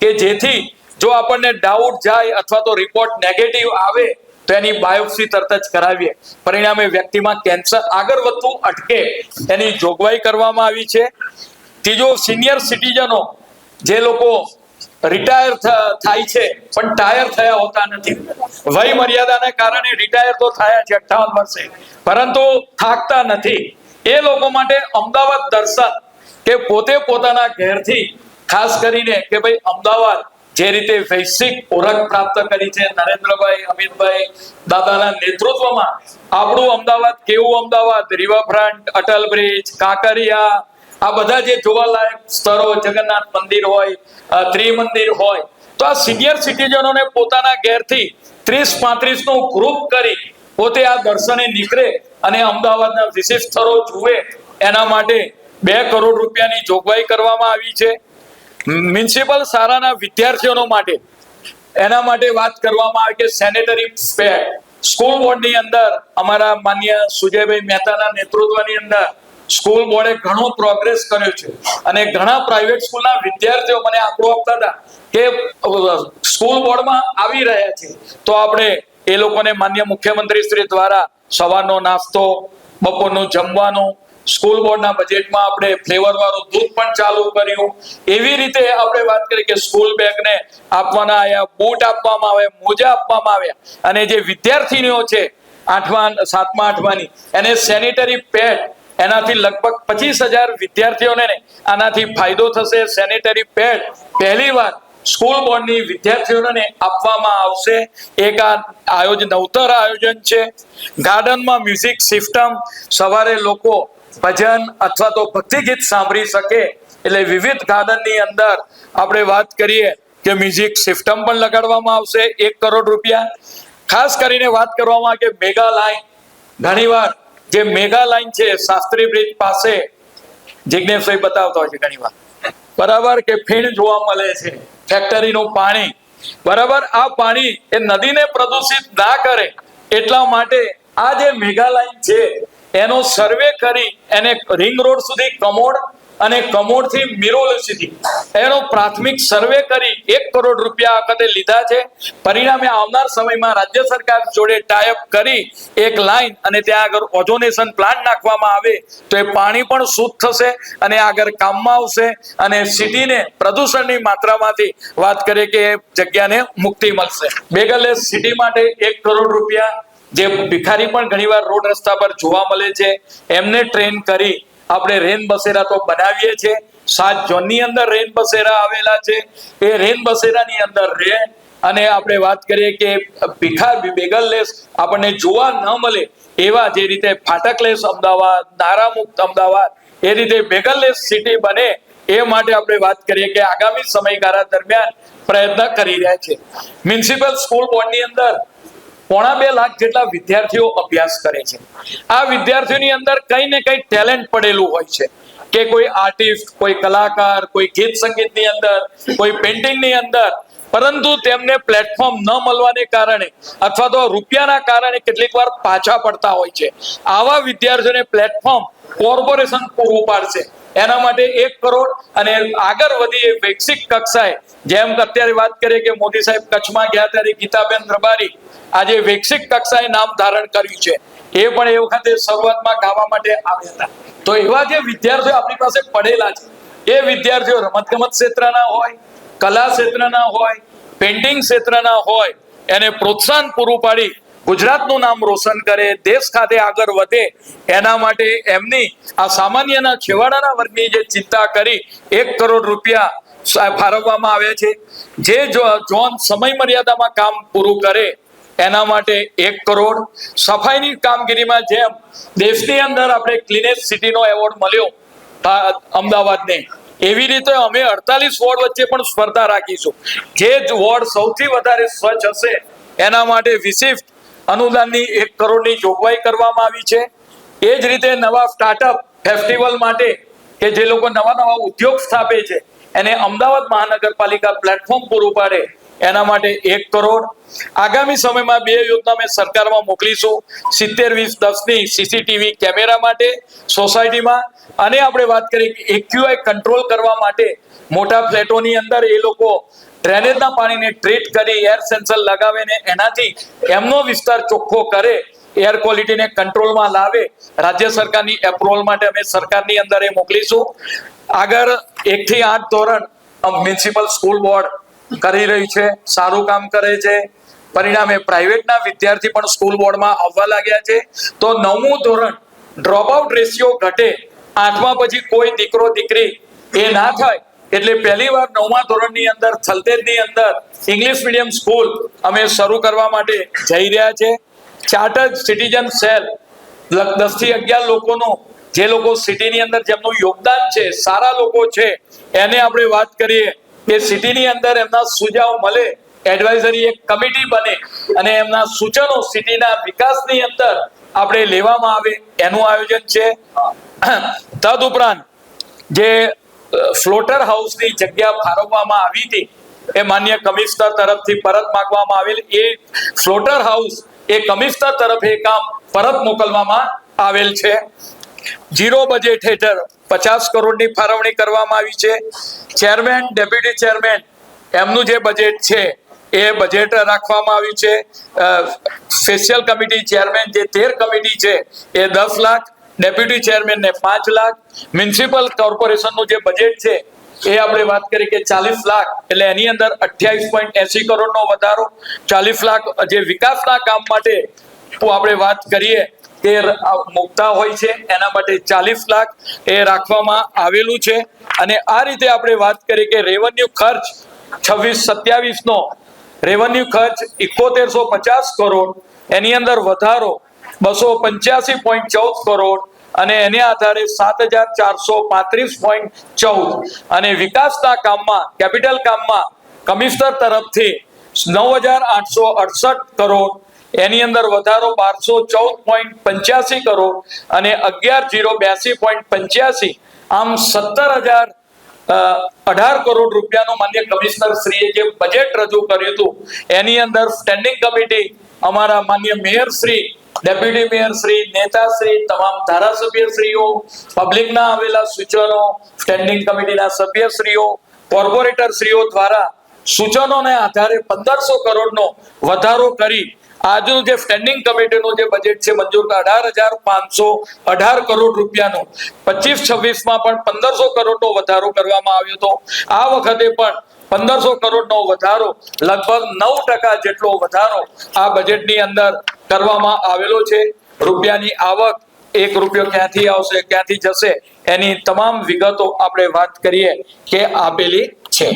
કે જેથી જો આપણને ડાઉટ જાય અથવા તો રિપોર્ટ નેગેટિવ આવે તો એની બાયોપ્સી તરત જ કરાવીએ, પરિણામે વ્યક્તિમાં કેન્સર આગળ વધતું અટકે એની જોગવાઈ કરવામાં આવી છે. ત્રીજો, સિનિયર સિટીઝનો જે લોકો રિટાયર થાય છે પણ ટાયર થયા હોતા નથી, વય મર્યાદાને કારણે રિટાયર તો થયા છે 58 વર્ષે પરંતુ થાકતા નથી, એ લોકો માટે અમદાવાદ દર્શન કે પોતે પોતાના ઘેરથી ખાસ કરીને કે ભાઈ અમદાવાદ જે રીતે વૈશ્વિક ઓળખ પ્રાપ્ત કરી છે નરેન્દ્રભાઈ, અમિતભાઈ દાદાના નેતૃત્વમાં, આપણું અમદાવાદ કેવું અમદાવાદ, રિવરફ્રન્ટ, અટલ બ્રિજ, કાંકરિયા, આ બધા જે જોવાલાયક સ્થળો, જગન્નાથ મંદિર હોય, ત્રિમંદિર હોય, તો આ સિનિયર સિટીઝનોને પોતાના ઘેરથી 30-35 નું ગ્રુપ કરી પોતે આ દર્શને નીકળે અને અમદાવાદના વિશિષ્ટ સ્થળો જુએ એના માટે 2 કરોડ રૂપિયાની જોગવાઈ કરવામાં આવી છે. મ્યુનિસિપલ શાળાના વિદ્યાર્થીઓ માટે એના માટે વાત કરવામાં આવે કે સેનેટરી પેડ સ્કૂલ બોર્ડની અંદર અમારા માન્ય સુજયભાઈ મહેતાના નેતૃત્વની અંદર સ્કૂલ બોર્ડે ઘણો પ્રોગ્રેસ કર્યો છે અને ઘણા પ્રાઇવેટ સ્કૂલના વિદ્યાર્થીઓ મને આંકડો આપતા હતા કે સ્કૂલ બોર્ડમાં આવી રહ્યા છે, તો આપણે એ લોકોને માન્ય મુખ્યમંત્રી શ્રી દ્વારા સવારનો નાસ્તો, બપોરનું જમવાનું, સ્કૂલ બોર્ડના બજેટમાં આપણે ફ્લેવર વાળું દૂધ પણ ચાલુ કર્યું. એવી રીતે આપણે વાત કરી કે સ્કૂલ બેગને આપવાના આવ્યા, બૂટ આપવામાં આવ્યા, મોજા આપવામાં આવ્યા અને જે વિદ્યાર્થીનીઓ છે 8મા 7મા 8માની એને સેનિટરી પેડ એનાથી લગભગ 25,000 વિદ્યાર્થીઓને આનાથી ફાયદો થશે. સેનેટરી પેડ પહેલીવાર સ્કૂલ બોર્ડની વિદ્યાર્થીઓને આપવામાં આવશે. એક આ નવતર આયોજન છે. ગાર્ડનમાં મ્યુઝિક સિસ્ટમ, સવારે લોકો ભજન અથવા તો ભક્તિ ગીત સાંભળી શકે એટલે વિવિધ ગાર્ડનની અંદર આપણે વાત કરીએ કે મ્યુઝિક સિસ્ટમ પણ લગાડવામાં આવશે. 1 કરોડ રૂપિયા. ખાસ કરીને વાત કરવામાં કે મેગા લાઈન, ઘણીવાર જે મેગા લાઈન છે શાસ્ત્રી બ્રિજ પાસે, જિજ્ઞેશભાઈ બતાવતા હોય છે ઘણીવાર, બરાબર, કે ફીણ જોવા મળે છે, ફેક્ટરીનું પાણી, બરાબર, આ પાણી એ નદીને પ્રદૂષિત ના કરે એટલા માટે આ જે મેગા લાઈન છે એનો સર્વે કરી એને રિંગ રોડ સુધી કમોડ અને કમોડ થી મિરોલ સુધી એનો પ્રાથમિક સર્વે કરી 1 કરોડ રૂપિયા આ વખતે લીધા છે. પરિણામે આવનાર સમયમાં રાજ્ય સરકાર જોડે ટાઈઅપ કરી એક લાઈન અને ત્યાં આગળ ઓઝોનેશન પ્લાન્ટ નાખવામાં આવે તો એ પાણી પણ શુદ્ધ થશે અને આગળ કામમાં આવશે અને સિટીને પ્રદૂષણની માત્રામાંથી વાત કરીએ કે એ જગ્યાને મુક્તિ મળશે. બેગરલેસ સિટી માટે 1 કરોડ રૂપિયા. જે ભિખારી પણ ઘણીવાર રોડ રસ્તા પર જોવા મળે છે એમને ટ્રેન કરી આપણે રેન બસેરા તો બનાવીએ છીએ. 7 ઝોનની અંદર રેન બસેરા આવેલા છે. એ રેન બસેરાની અંદર રહે અને આપણે વાત કરીએ કે બેગરલેસ આપણને જોવા ન મળે એવા, જે રીતે ફાટકલેસ અમદાવાદ, નારામુક્ત અમદાવાદ, એ રીતે બેગરલેસ સિટી બને એ માટે આપણે વાત કરીએ કે આગામી સમયગાળા દરમિયાન પ્રયત્ન કરી રહ્યા છે. મ્યુનિસિપલ સ્કૂલ બોર્ડની અંદર 2.5 લાખ જેટલા વિદ્યાર્થીઓ અભ્યાસ કરે છે. આ વિદ્યાર્થીઓની અંદર કઈ ને કઈ ટેલેન્ટ પડેલું હોય છે કે કોઈ આર્ટિસ્ટ, કોઈ કલાકાર, કોઈ ગીત સંગીતની અંદર, કોઈ પેઇન્ટિંગની અંદર, પરંતુ તેમને પ્લેટફોર્મ ન મળવાને કારણે અથવા તો રૂપિયાના કારણે કેટલીક વાર પાછા પડતા હોય છે. આવા વિદ્યાર્થીઓને પ્લેટફોર્મ કોર્પોરેશન પૂરું પાડશે. એના માટે 1 કરોડ અને આગળ વધી વૈશ્વિક કક્ષાએ, જેમ અત્યારે વાત કરીએ કે મોદી સાહેબ કચ્છમાં ગયા ત્યારે ગીતાબેન રબારી આજે વૈશ્વિક કક્ષાએ નામ ધારણ કર્યું છે. એ પણ એ વખતે શરૂઆતમાં ગાવા માટે આવ્યા હતા. તો એવા જે વિદ્યાર્થીઓ આપણી પાસે પડેલા છે એ વિદ્યાર્થીઓ રમતગમત ક્ષેત્રના હોય, કલા ક્ષેત્રના હોય, પેઇન્ટિંગ ક્ષેત્રના હોય, એને પ્રોત્સાહન પૂરું પાડી ગુજરાતનું નામ રોશન કરે, દેશ ખાતે આગળ વધે, એના માટે એમની આ સામાન્યના છેવાડાના વર્ગની જે ચિંતા કરી 1 કરોડ રૂપિયા ફાળવવામાં આવે છે. જે ઝોન સમય મર્યાદામાં કામ પૂરું કરે એના માટે 1 કરોડ. સફાઈની કામગીરીમાં જેમ દેશની અંદર આપણે ક્લીનેસ્ટ સિટીનો એવોર્ડ મળ્યો અમદાવાદને, એવી રીતે અમે 48 વોર્ડ વચ્ચે પણ સ્પર્ધા રાખીશું. જે વોર્ડ સૌથી વધારે સ્વચ્છ હશે એના માટે વિશિષ્ટ અનુદાનની 1 કરોડની જોગવાઈ કરવામાં આવી છે. એ જ રીતે નવા સ્ટાર્ટઅપ ફેસ્ટિવલ માટે કે જે લોકો નવા ઉદ્યોગ સ્થાપે છે એને અમદાવાદ મહાનગરપાલિકા પ્લેટફોર્મ પૂરું પાડે એના માટે 1 કરોડ. આગામી સમયમાં 2 યોજના મેં સરકારમાં મોકલીશું. 70-20-10ની સીસીટીવી કેમેરા માટે સોસાયટીમાં, અને આપણે વાત કરીએ કે એક્યુઆઈ કંટ્રોલ કરવા માટે મોટા ફ્લેટોની અંદર એ લોકો ડ્રેનેજના પાણીને ટ્રીટ કરી એર સેન્સર લગાવે ને એનાથી એમનો વિસ્તાર ચોખ્ખો કરે, એર ક્વોલિટીને કંટ્રોલમાં લાવે. રાજ્ય સરકારની એપ્રુવલ માટે અમે સરકારની અંદર એ મોકલીશું. આગળ 1 થી 8 ધોરણ મ્યુનિસિપલ સ્કૂલ બોર્ડ કરી રહી છે, સારું કામ કરે છે. પરિણામે પ્રાઇવેટના વિદ્યાર્થી પણ સ્કૂલ બોર્ડમાં આવવા લાગ્યા છે. તો 9મું ધોરણ ડ્રોપ આઉટ રેશિયો ઘટે, 8મા પછી કોઈ દીકરો દીકરી એ ના થાય એટલે પહેલી વાર 9મા ધોરણની અંદર થલતેજની અંદર ઇંગ્લિશ મીડિયમ સ્કૂલ અમે શરૂ કરવા માટે જઈ રહ્યા છે. ચાર્ટર્ડ સિટીઝન સેલ 10 થી 11 લોકોનો, જે લોકો સિટીની અંદર જેમનું યોગદાન છે, સારા લોકો છે, એને આપણે વાત કરીએ કે સિટીની અંદર એમના સુઝાવ મળે, એડવાઇઝરી એક કમિટી બને અને એમના સૂચનો સિટીના વિકાસની અંદર આપણે લેવામાં આવે એનું આયોજન છે. તદુપરાંત જે ફ્લોટર હાઉસની જગ્યા ફાળવવામાં આવી હતી એ માન્ય કમિશનર તરફથી પરત માંગવામાં આવેલ, એ ફ્લોટર હાઉસ એ કમિશનર તરફે કામ પરત મોકલવામાં આવેલ છે. 0 બજેટ હેઠળ 50 કરોડની ફાળવણી કરવામાં આવી છે. ચેરમેન, ડેપ્યુટી ચેરમેન એમનું જે બજેટ છે એ બજેટ રાખવામાં આવ્યું છે. સ્પેશિયલ કમિટી ચેરમેન જે 13 કમિટી છે એ 10 લાખ, ડેપ્યુટી ચેરમેન ને 5 લાખ. મ્યુનિસિપલ કોર્પોરેશનનું જે બજેટ છે એ આપણે વાત કરીએ કે 40 લાખ, એટલે એની અંદર 28.80 કરોડનો વધારો. 40 લાખ જે વિકાસના કામ માટે આપણે વાત કરીએ એ મૂકતા હોય છે, એના માટે 40 લાખ એ રાખવામાં આવેલું છે. અને આ રીતે આપણે વાત કરીએ કે રેવન્યુ ખર્ચ 26-27 નો રેવન્યુ ખર્ચ 7150 કરોડ, એની અંદર વધારો 285.14 કરોડ અને એને આધારે 7435.14 અને વિકાસના કામમાં કેપિટલ કામમાં કમિશનર તરફથી 9868 કરોડ, એની અંદર વધારો 1214.85 કરોડ અને 11082.85, આમ 17,018 કરોડ રૂપિયાનું માન્ય કમિશનર શ્રીએ જે બજેટ રજૂ કર્યું હતું એની અંદર સ્ટેન્ડિંગ કમિટી અમારા માન્ય mayor Shri, deputy mayor Shri, નેતા શ્રી, તમામ ધારાસભ્યશ્રીઓ, પબ્લિકના આવેલા સૂચનો, સ્ટેન્ડિંગ કમિટીના સભ્યશ્રીઓ, કોર્પોરેટરશ્રીઓ દ્વારા સૂચનોને આધારે 1500 કરોડનો વધારો કરી આજનું જે સ્ટેન્ડિંગ કમિટીનું જે બજેટ છે મંજૂર 18,518 કરોડ રૂપિયાનું 25-26 પણ 1500 કરોડનો વધારો કરવામાં આવ્યો હતો. આ વખતે પણ 1500 કરોડનો વધારો, લગભગ 9% જેટલો વધારો આ બજેટની અંદર કરવામાં આવેલો છે. રૂપિયાની આવક, 1 રૂપિયો ક્યાંથી આવશે, ક્યાંથી જશે, એની તમામ વિગતો આપણે વાત કરીએ કે આપેલી છે.